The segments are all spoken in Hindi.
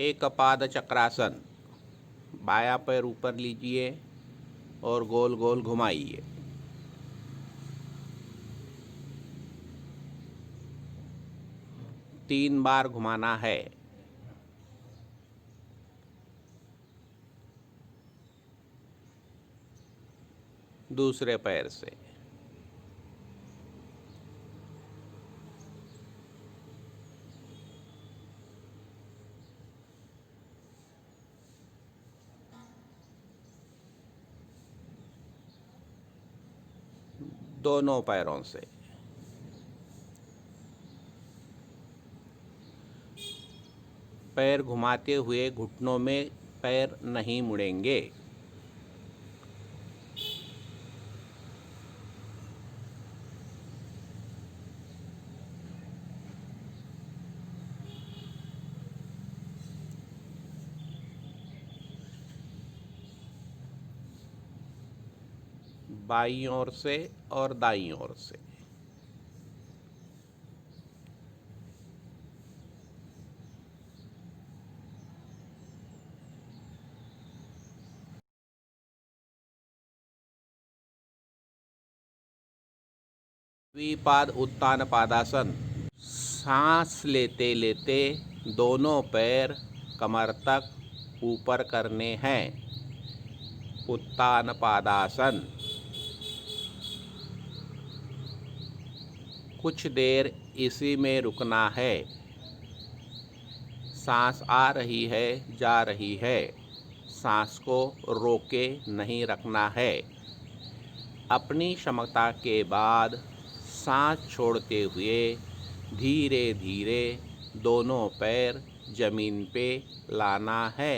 एक पाद चक्रासन। बायां पैर ऊपर लीजिए और गोल गोल घुमाइए। तीन बार घुमाना है। दूसरे पैर से। दोनों पैरों से। पैर घुमाते हुए घुटनों में पैर नहीं मुड़ेंगे। बाईं ओर से और दाईं ओर से। द्विपाद उत्तान पादासन। सांस लेते लेते दोनों पैर कमर तक ऊपर करने हैं। उत्तान पादासन। कुछ देर इसी में रुकना है। सांस आ रही है, जा रही है। सांस को रोके नहीं रखना है। अपनी क्षमता के बाद सांस छोड़ते हुए धीरे धीरे दोनों पैर जमीन पे लाना है।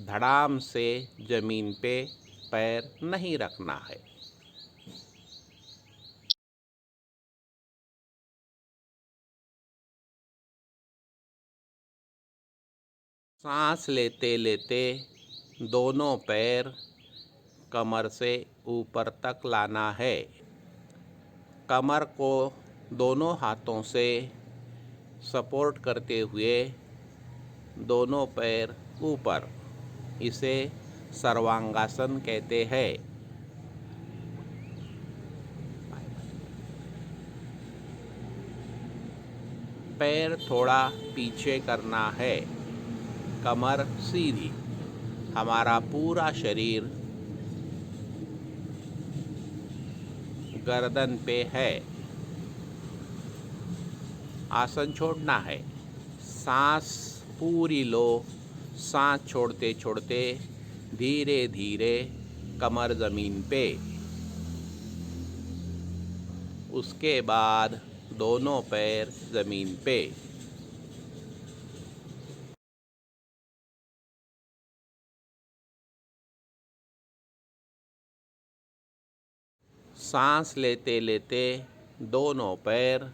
धड़ाम से जमीन पे पैर नहीं रखना है। सांस लेते लेते दोनों पैर कमर से ऊपर तक लाना है। कमर को दोनों हाथों से सपोर्ट करते हुए दोनों पैर ऊपर। इसे सर्वांगासन कहते हैं। पैर थोड़ा पीछे करना है। कमर सीधी। हमारा पूरा शरीर गर्दन पे है। आसन छोड़ना है। सांस पूरी लो। सांस छोड़ते छोड़ते धीरे धीरे कमर ज़मीन पे। उसके बाद दोनों पैर ज़मीन पे। सांस लेते लेते दोनों पैर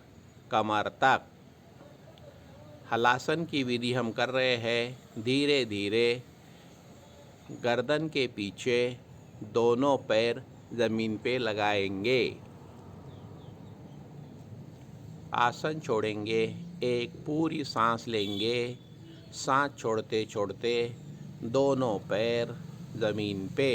कमर तक। हलासन की विधि हम कर रहे हैं। धीरे धीरे गर्दन के पीछे दोनों पैर ज़मीन पे लगाएंगे। आसन छोड़ेंगे। एक पूरी सांस लेंगे। सांस छोड़ते छोड़ते दोनों पैर ज़मीन पे।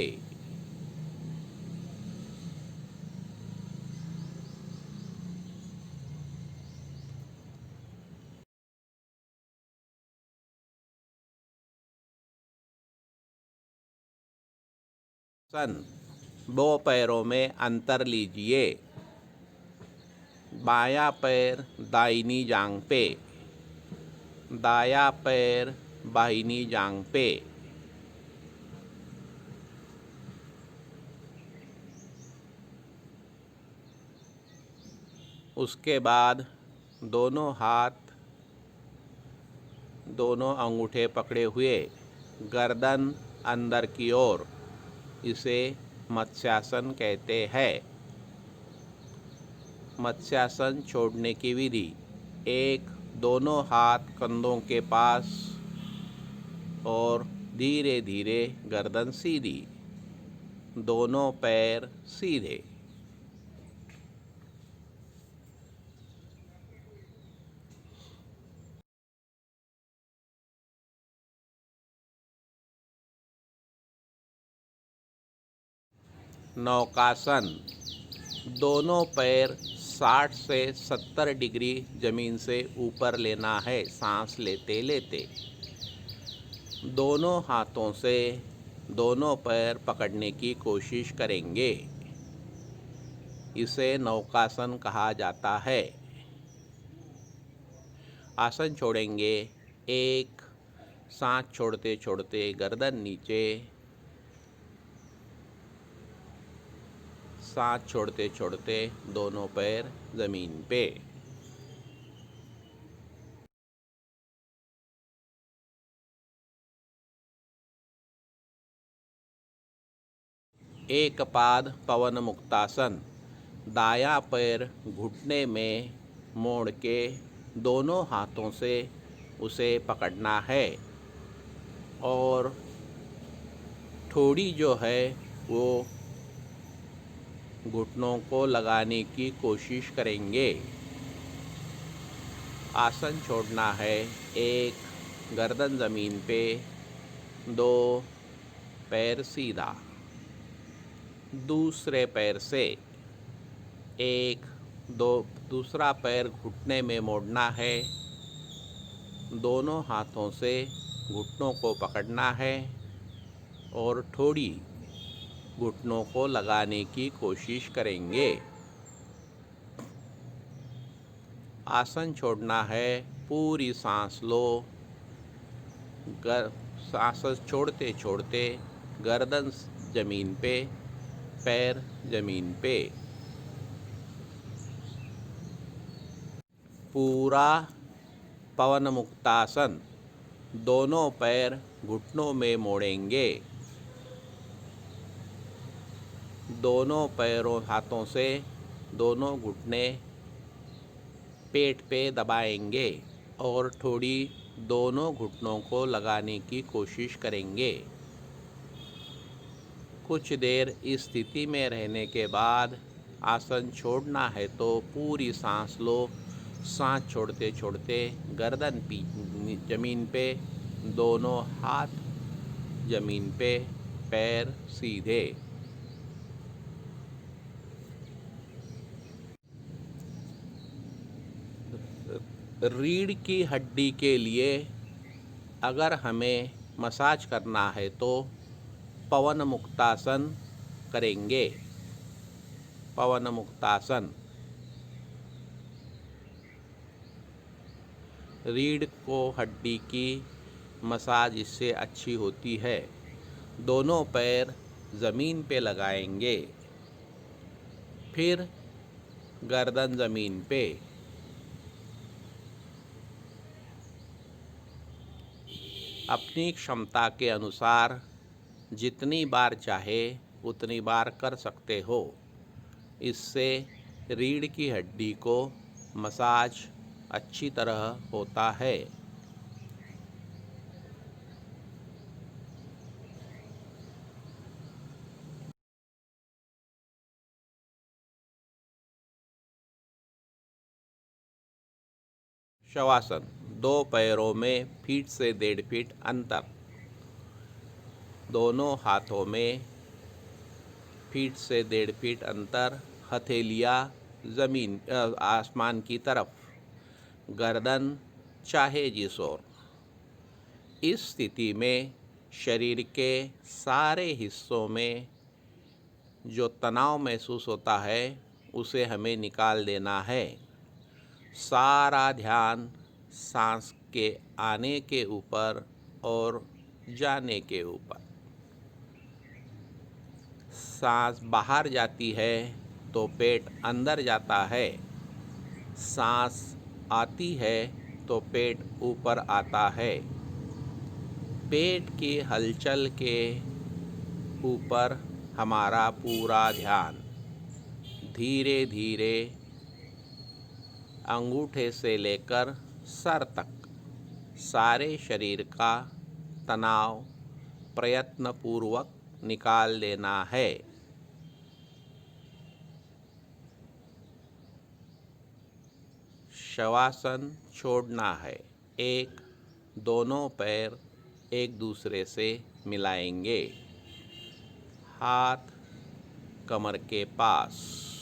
दो पैरों में अंतर लीजिए। बायां पैर दाहिनी जांघ पे। दायां पैर बाहिनी जांघ पे। उसके बाद दोनों हाथ दोनों अंगूठे पकड़े हुए गर्दन अंदर की ओर। इसे मत्स्यासन कहते हैं। मत्स्यासन छोड़ने की विधि। एक, दोनों हाथ कंधों के पास और धीरे धीरे गर्दन सीधी। दोनों पैर सीधे। नौकासन। दोनों पैर 60 से 70 डिग्री जमीन से ऊपर लेना है सांस लेते लेते। दोनों हाथों से दोनों पैर पकड़ने की कोशिश करेंगे। इसे नौकासन कहा जाता है। आसन छोड़ेंगे। 1, सांस छोड़ते छोड़ते गर्दन नीचे, सांस छोड़ते छोड़ते दोनों पैर जमीन पे। एक पाद पवन मुक्तासन। दायां पैर घुटने में मोड़ के दोनों हाथों से उसे पकड़ना है और ठोड़ी जो है वो घुटनों को लगाने की कोशिश करेंगे। आसन छोड़ना है। 1, गर्दन ज़मीन पे, 2, पैर सीधा। दूसरे पैर से 1, 2, दूसरा पैर घुटने में मोड़ना है। दोनों हाथों से घुटनों को पकड़ना है और ठोड़ी घुटनों को लगाने की कोशिश करेंगे। आसन छोड़ना है। पूरी सांस लो। सांस छोड़ते छोड़ते गर्दन जमीन पे, पैर जमीन पे। पूरा पवन मुक्तासन। दोनों पैर घुटनों में मोड़ेंगे। दोनों पैरों हाथों से दोनों घुटने पेट पे दबाएंगे और ठोड़ी दोनों घुटनों को लगाने की कोशिश करेंगे। कुछ देर इस स्थिति में रहने के बाद आसन छोड़ना है तो पूरी सांस लो। सांस छोड़ते छोड़ते गर्दन जमीन पे, दोनों हाथ जमीन पे, पैर सीधे। रीढ़ की हड्डी के लिए अगर हमें मसाज करना है तो पवन मुक्तासन करेंगे। पवन मुक्तासन। रीढ़ को हड्डी की मसाज इससे अच्छी होती है। दोनों पैर ज़मीन पे लगाएंगे, फिर गर्दन ज़मीन पे। अपनी क्षमता के अनुसार जितनी बार चाहे उतनी बार कर सकते हो। इससे रीढ़ की हड्डी को मसाज अच्छी तरह होता है। शवासन। 2 पैरों में फीट से 1.5 फीट अंतर। दोनों हाथों में फीट से 1.5 फीट अंतर। हथेलियाँ ज़मीन आसमान की तरफ। गर्दन चाहे जिस ओर। इस स्थिति में शरीर के सारे हिस्सों में जो तनाव महसूस होता है उसे हमें निकाल देना है। सारा ध्यान सांस के आने के ऊपर और जाने के ऊपर। सांस बाहर जाती है तो पेट अंदर जाता है। सांस आती है तो पेट ऊपर आता है। पेट की हलचल के ऊपर हमारा पूरा ध्यान। धीरे धीरे अंगूठे से लेकर सर तक सारे शरीर का तनाव प्रयत्नपूर्वक निकाल देना है। शवासन छोड़ना है। 1, दोनों पैर एक दूसरे से मिलाएंगे। हाथ कमर के पास।